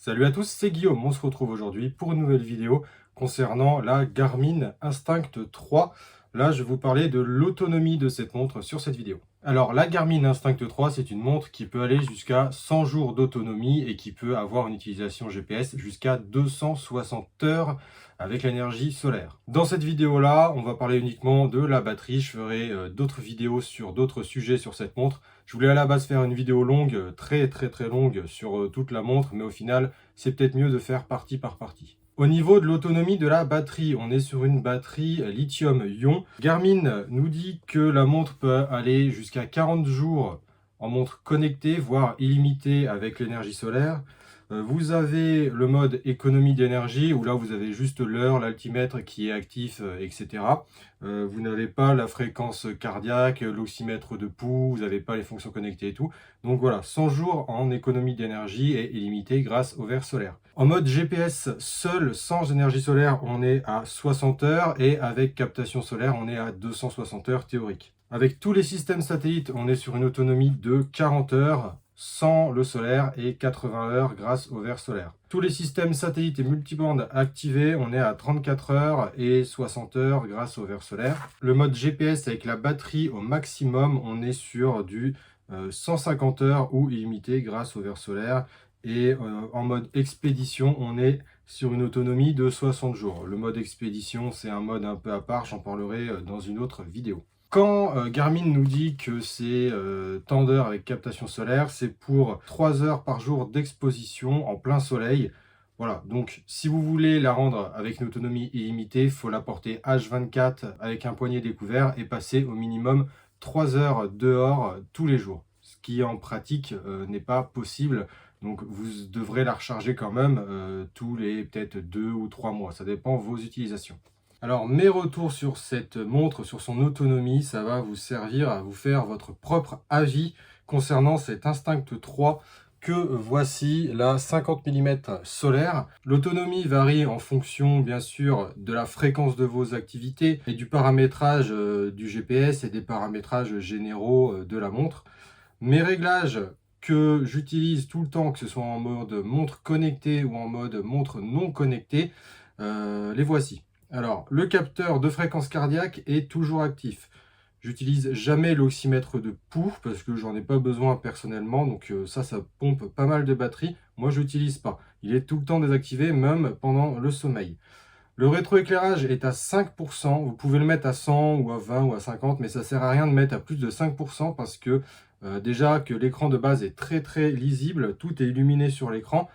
Salut à tous, c'est Guillaume. On se retrouve aujourd'hui pour une nouvelle vidéo concernant la Garmin Instinct 3. Là, je vais vous parler de l'autonomie de cette montre sur cette vidéo. Alors, la Garmin Instinct 3, c'est une montre qui peut aller jusqu'à 100 jours d'autonomie et qui peut avoir une utilisation GPS jusqu'à 260 heures avec l'énergie solaire. Dans cette vidéo-là, on va parler uniquement de la batterie. Je ferai d'autres vidéos sur d'autres sujets sur cette montre. Je voulais à la base faire une vidéo longue, très longue sur toute la montre, mais au final, c'est peut-être mieux de faire partie par partie. Au niveau de l'autonomie de la batterie, on est sur une batterie lithium-ion. Garmin nous dit que la montre peut aller jusqu'à 40 jours en montre connectée, voire illimitée avec l'énergie solaire. Vous avez le mode économie d'énergie, où là vous avez juste l'heure, l'altimètre qui est actif, etc. Vous n'avez pas la fréquence cardiaque, l'oxymètre de pouls, vous n'avez pas les fonctions connectées et tout. Donc voilà, 100 jours en économie d'énergie et illimité grâce au verre solaire. En mode GPS seul, sans énergie solaire, on est à 60 heures et avec captation solaire, on est à 260 heures théoriques. Avec tous les systèmes satellites, on est sur une autonomie de 40 heures sans le solaire et 80 heures grâce au verre solaire. Tous les systèmes satellites et multibandes activés, on est à 34 heures et 60 heures grâce au verre solaire. Le mode GPS avec la batterie au maximum, on est sur du 150 heures ou illimité grâce au verre solaire. Et en mode expédition, on est sur une autonomie de 60 jours. Le mode expédition, c'est un mode un peu à part, j'en parlerai dans une autre vidéo. Quand Garmin nous dit que c'est tant d'heures avec captation solaire, c'est pour 3 heures par jour d'exposition en plein soleil. Voilà, donc si vous voulez la rendre avec une autonomie illimitée, il faut la porter H24 avec un poignet découvert et passer au minimum 3 heures dehors tous les jours. Ce qui en pratique n'est pas possible. Donc vous devrez la recharger quand même tous les peut-être 2 ou 3 mois. Ça dépend de vos utilisations. Alors mes retours sur cette montre, sur son autonomie, ça va vous servir à vous faire votre propre avis concernant cet Instinct 3 que voici la 50 mm solaire. L'autonomie varie en fonction bien sûr de la fréquence de vos activités et du paramétrage du GPS et des paramétrages généraux de la montre. Mes réglages que j'utilise tout le temps, que ce soit en mode montre connectée ou en mode montre non connectée, les voici. Alors, le capteur de fréquence cardiaque est toujours actif. J'utilise jamais l'oxymètre de pouls parce que j'en ai pas besoin personnellement, donc ça pompe pas mal de batterie. Moi, je l'utilise pas. Il est tout le temps désactivé, même pendant le sommeil. Le rétroéclairage est à 5%. Vous pouvez le mettre à 100 ou à 20 ou à 50, mais ça sert à rien de mettre à plus de 5% parce que déjà que l'écran de base est très lisible, tout est illuminé sur l'écran.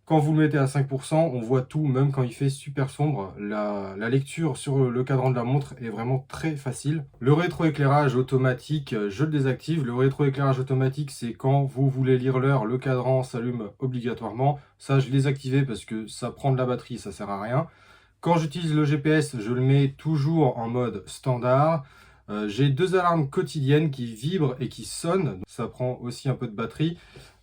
Quand vous le mettez à 5%, on voit tout, même quand il fait super sombre. La lecture sur le cadran de la montre est vraiment très facile. Le rétroéclairage automatique, je le désactive. Le rétroéclairage automatique, c'est quand vous voulez lire l'heure, le cadran s'allume obligatoirement. Ça, je l'ai désactivé parce que ça prend de la batterie, ça sert à rien. Quand j'utilise le GPS, je le mets toujours en mode standard. J'ai 2 alarmes quotidiennes qui vibrent et qui sonnent. Ça prend aussi un peu de batterie.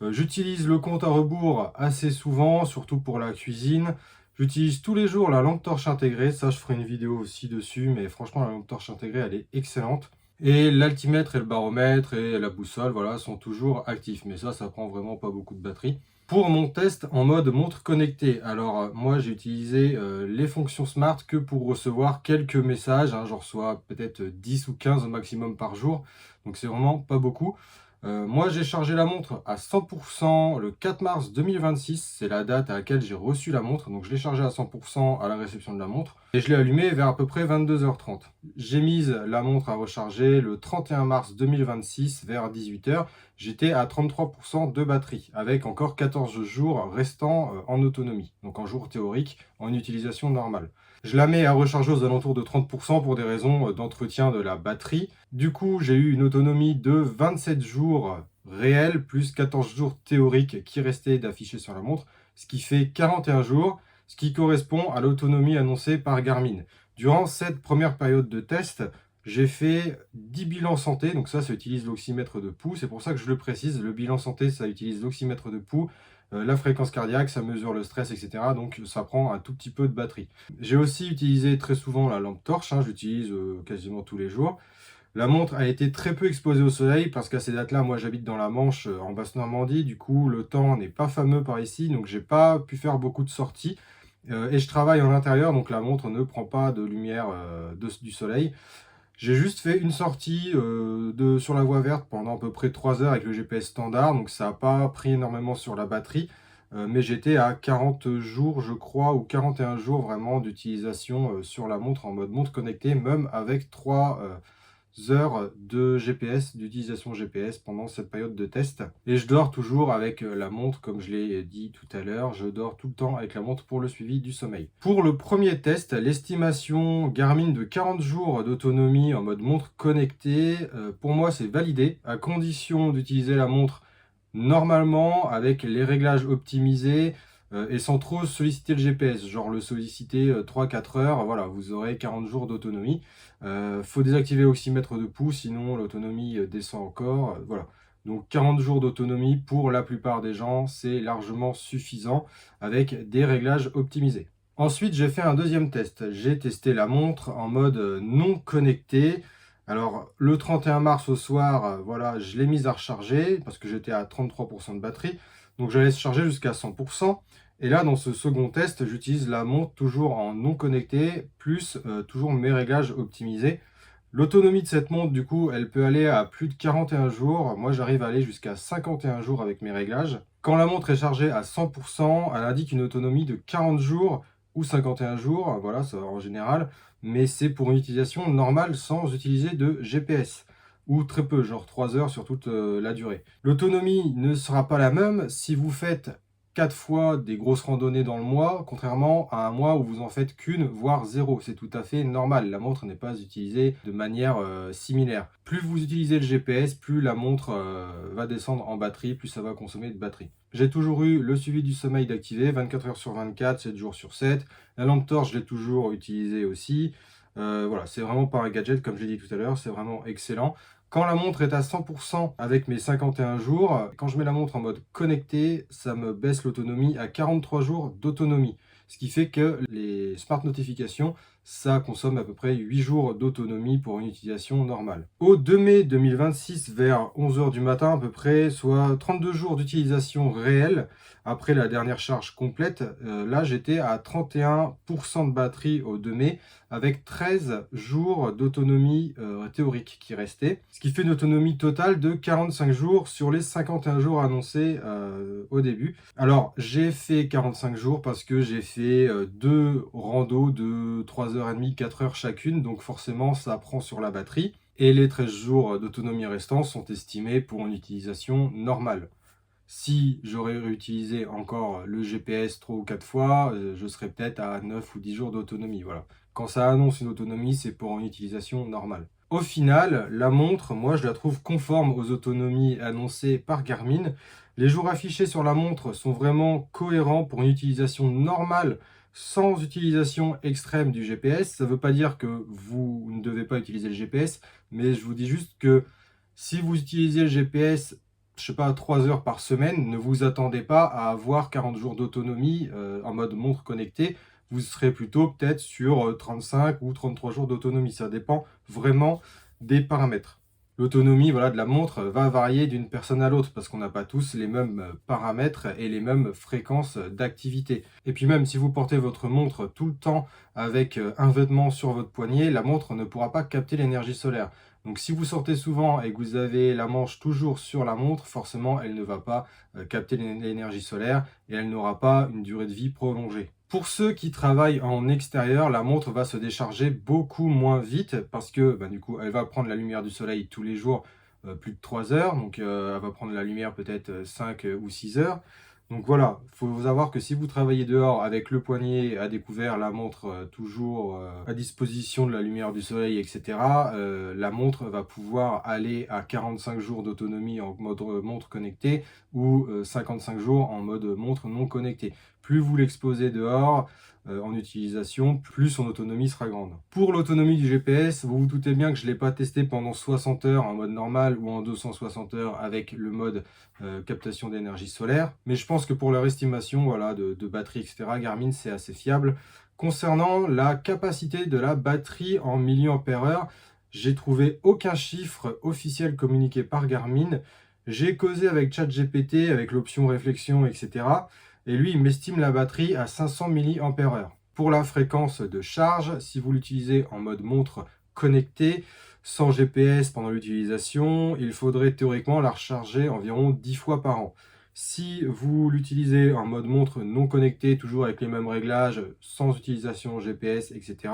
J'utilise le compte à rebours assez souvent, surtout pour la cuisine. J'utilise tous les jours la lampe torche intégrée. Ça, je ferai une vidéo aussi dessus. Mais franchement, la lampe torche intégrée, elle est excellente. Et l'altimètre et le baromètre et la boussole, voilà, sont toujours actifs. Mais ça prend vraiment pas beaucoup de batterie. Pour mon test en mode montre connectée, alors moi j'ai utilisé les fonctions Smart que pour recevoir quelques messages, hein, j'en reçois peut-être 10 ou 15 au maximum par jour, donc c'est vraiment pas beaucoup. Moi j'ai chargé la montre à 100% le 4 mars 2026, c'est la date à laquelle j'ai reçu la montre, donc je l'ai chargée à 100% à la réception de la montre, et je l'ai allumée vers à peu près 22h30. J'ai mis la montre à recharger le 31 mars 2026 vers 18h, j'étais à 33% de batterie, avec encore 14 jours restants en autonomie, donc en jour théorique, en utilisation normale. Je la mets à recharger aux alentours de 30% pour des raisons d'entretien de la batterie. Du coup, j'ai eu une autonomie de 27 jours réels, plus 14 jours théoriques qui restaient d'afficher sur la montre, ce qui fait 41 jours, ce qui correspond à l'autonomie annoncée par Garmin. Durant cette première période de test, j'ai fait 10 bilans santé, donc ça utilise l'oxymètre de pouls, c'est pour ça que je le précise, le bilan santé, ça utilise l'oxymètre de pouls, la fréquence cardiaque, ça mesure le stress, etc. Donc ça prend un tout petit peu de batterie. J'ai aussi utilisé très souvent la lampe torche, hein, j'utilise quasiment tous les jours. La montre a été très peu exposée au soleil parce qu'à ces dates-là, moi j'habite dans la Manche, en Basse-Normandie. Du coup, le temps n'est pas fameux par ici, donc j'ai pas pu faire beaucoup de sorties. Et je travaille en intérieur, donc la montre ne prend pas de lumière du soleil. J'ai juste fait une sortie sur la voie verte pendant à peu près 3 heures avec le GPS standard, donc ça n'a pas pris énormément sur la batterie, mais j'étais à 40 jours, je crois, ou 41 jours vraiment d'utilisation sur la montre en mode montre connectée, même avec 3 heures de GPS, d'utilisation GPS pendant cette période de test. Et je dors toujours avec la montre, comme je l'ai dit tout à l'heure, je dors tout le temps avec la montre pour le suivi du sommeil. Pour le premier test, l'estimation Garmin de 40 jours d'autonomie en mode montre connectée, pour moi c'est validé, à condition d'utiliser la montre normalement avec les réglages optimisés et sans trop solliciter le GPS, genre le solliciter 3-4 heures, voilà, vous aurez 40 jours d'autonomie. Faut désactiver l'oxymètre de pouls, sinon l'autonomie descend encore. Voilà. Donc 40 jours d'autonomie pour la plupart des gens, c'est largement suffisant avec des réglages optimisés. Ensuite, j'ai fait un deuxième test. J'ai testé la montre en mode non connecté. Alors, le 31 mars au soir, voilà, je l'ai mise à recharger parce que j'étais à 33% de batterie. Donc, j'allais se charger jusqu'à 100%. Et là, dans ce second test, j'utilise la montre toujours en non connecté, plus toujours mes réglages optimisés. L'autonomie de cette montre, du coup, elle peut aller à plus de 41 jours. Moi, j'arrive à aller jusqu'à 51 jours avec mes réglages. Quand la montre est chargée à 100%, elle indique une autonomie de 40 jours ou 51 jours, voilà, ça en général, mais c'est pour une utilisation normale sans utiliser de GPS, ou très peu, genre 3 heures sur toute la durée. L'autonomie ne sera pas la même si vous faites 4 fois des grosses randonnées dans le mois, contrairement à un mois où vous en faites qu'une, voire zéro. C'est tout à fait normal. La montre n'est pas utilisée de manière similaire. Plus vous utilisez le GPS, plus la montre va descendre en batterie, plus ça va consommer de batterie. J'ai toujours eu le suivi du sommeil d'activer, 24 heures sur 24, 7 jours sur 7. La lampe torche, je l'ai toujours utilisée aussi. Voilà, c'est vraiment pas un gadget, comme je l'ai dit tout à l'heure, c'est vraiment excellent. Quand la montre est à 100% avec mes 51 jours, quand je mets la montre en mode connecté, ça me baisse l'autonomie à 43 jours d'autonomie. Ce qui fait que les smart notifications, ça consomme à peu près 8 jours d'autonomie pour une utilisation normale. Au 2 mai 2026, vers 11 h du matin à peu près, soit 32 jours d'utilisation réelle, après la dernière charge complète, là j'étais à 31% de batterie au 2 mai, avec 13 jours d'autonomie théorique qui restaient, ce qui fait une autonomie totale de 45 jours sur les 51 jours annoncés au début. Alors j'ai fait 45 jours parce que j'ai fait deux randos de 3h30, 4 heures chacune, donc forcément ça prend sur la batterie. Et les 13 jours d'autonomie restants sont estimés pour une utilisation normale. Si j'aurais réutilisé encore le GPS 3 ou 4 fois, je serais peut-être à 9 ou 10 jours d'autonomie. Voilà. Quand ça annonce une autonomie, c'est pour une utilisation normale. Au final, la montre, moi, je la trouve conforme aux autonomies annoncées par Garmin. Les jours affichés sur la montre sont vraiment cohérents pour une utilisation normale, sans utilisation extrême du GPS. Ça ne veut pas dire que vous ne devez pas utiliser le GPS, mais je vous dis juste que si vous utilisez le GPS, je sais pas, 3 heures par semaine, ne vous attendez pas à avoir 40 jours d'autonomie en mode montre connectée. Vous serez plutôt peut-être sur 35 ou 33 jours d'autonomie. Ça dépend vraiment des paramètres. L'autonomie, voilà, de la montre va varier d'une personne à l'autre parce qu'on n'a pas tous les mêmes paramètres et les mêmes fréquences d'activité. Et puis même si vous portez votre montre tout le temps avec un vêtement sur votre poignet, la montre ne pourra pas capter l'énergie solaire. Donc si vous sortez souvent et que vous avez la manche toujours sur la montre, forcément elle ne va pas capter l'énergie solaire et elle n'aura pas une durée de vie prolongée. Pour ceux qui travaillent en extérieur, la montre va se décharger beaucoup moins vite parce que du coup, elle va prendre la lumière du soleil tous les jours, plus de 3 heures. Donc, elle va prendre la lumière peut-être 5 ou 6 heures. Donc voilà, il faut savoir que si vous travaillez dehors avec le poignet à découvert, la montre toujours à disposition de la lumière du soleil, etc., la montre va pouvoir aller à 45 jours d'autonomie en mode montre connectée ou 55 jours en mode montre non connectée. Plus vous l'exposez dehors en utilisation, plus son autonomie sera grande. Pour l'autonomie du GPS, vous vous doutez bien que je ne l'ai pas testé pendant 60 heures en mode normal ou en 260 heures avec le mode captation d'énergie solaire. Mais je pense que pour leur estimation voilà, de batterie, etc., Garmin, c'est assez fiable. Concernant la capacité de la batterie en milliampères-heure, J'ai trouvé aucun chiffre officiel communiqué par Garmin. J'ai causé avec ChatGPT, avec l'option réflexion, etc. Et lui, il m'estime la batterie à 500 mAh. Pour la fréquence de charge, si vous l'utilisez en mode montre connectée, sans GPS pendant l'utilisation, il faudrait théoriquement la recharger environ 10 fois par an. Si vous l'utilisez en mode montre non connectée, toujours avec les mêmes réglages, sans utilisation GPS, etc.,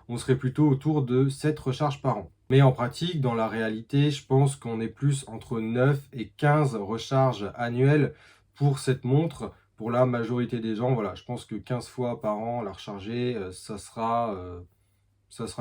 on serait plutôt autour de 7 recharges par an. Mais en pratique, dans la réalité, je pense qu'on est plus entre 9 et 15 recharges annuelles pour cette montre. Pour la majorité des gens, voilà, je pense que 15 fois par an, la recharger, ça sera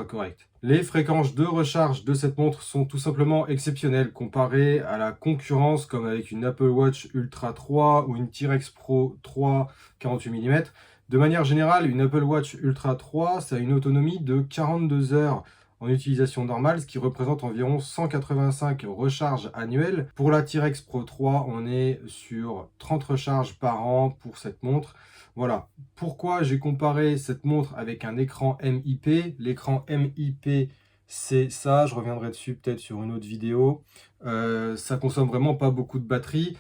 correct. Les fréquences de recharge de cette montre sont tout simplement exceptionnelles comparées à la concurrence comme avec une Apple Watch Ultra 3 ou une T-Rex Pro 3 48 mm. De manière générale, une Apple Watch Ultra 3, ça a une autonomie de 42 heures en utilisation normale, ce qui représente environ 185 recharges annuelles. Pour la T-Rex Pro 3, on est sur 30 recharges par an pour cette montre. Voilà. Pourquoi j'ai comparé cette montre avec un écran MIP? L'écran MIP, c'est ça, je reviendrai dessus peut-être sur une autre vidéo. Ça consomme vraiment pas beaucoup de batterie.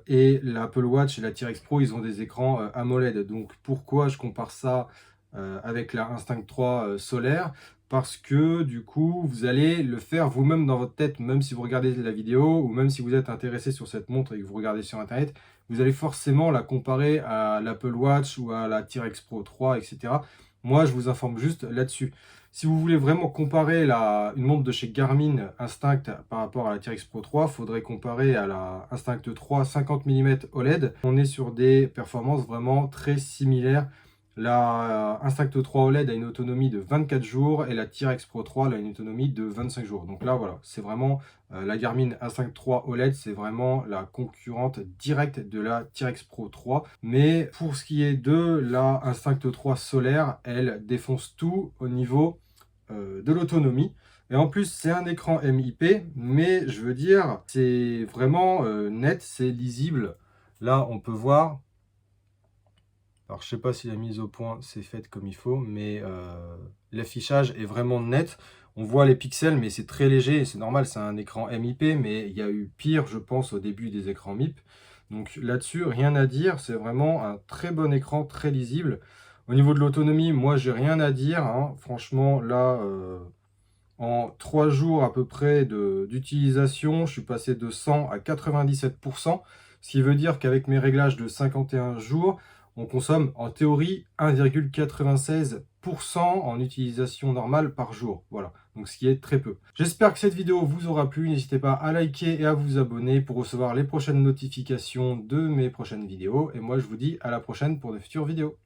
Et l'Apple Watch et la T-Rex Pro, ils ont des écrans AMOLED. Donc pourquoi je compare ça avec la Instinct 3 solaire? Parce que du coup, vous allez le faire vous-même dans votre tête, même si vous regardez la vidéo ou même si vous êtes intéressé sur cette montre et que vous regardez sur Internet, vous allez forcément la comparer à l'Apple Watch ou à la T-Rex Pro 3, etc. Moi, je vous informe juste là-dessus. Si vous voulez vraiment comparer une montre de chez Garmin Instinct par rapport à la T-Rex Pro 3, il faudrait comparer à la Instinct 3 50 mm OLED. On est sur des performances vraiment très similaires. La Instinct 3 OLED a une autonomie de 24 jours et la T-Rex Pro 3 a une autonomie de 25 jours. Donc là, voilà, c'est vraiment la Garmin Instinct 3 OLED, c'est vraiment la concurrente directe de la T-Rex Pro 3. Mais pour ce qui est de la Instinct 3 solaire, elle défonce tout au niveau de l'autonomie. Et en plus, c'est un écran MIP, mais je veux dire, c'est vraiment net, c'est lisible. Là, on peut voir. Alors, je sais pas si la mise au point s'est faite comme il faut, mais l'affichage est vraiment net. On voit les pixels, mais c'est très léger. C'est normal, c'est un écran MIP, mais il y a eu pire, je pense, au début des écrans MIP. Donc là-dessus, rien à dire. C'est vraiment un très bon écran, très lisible. Au niveau de l'autonomie, moi, j'ai rien à dire, hein. Franchement, là, en 3 jours à peu près d'utilisation, je suis passé de 100 à 97%, ce qui veut dire qu'avec mes réglages de 51 jours, on consomme en théorie 1,96% en utilisation normale par jour. Voilà, donc ce qui est très peu. J'espère que cette vidéo vous aura plu. N'hésitez pas à liker et à vous abonner pour recevoir les prochaines notifications de mes prochaines vidéos. Et moi, je vous dis à la prochaine pour de futures vidéos.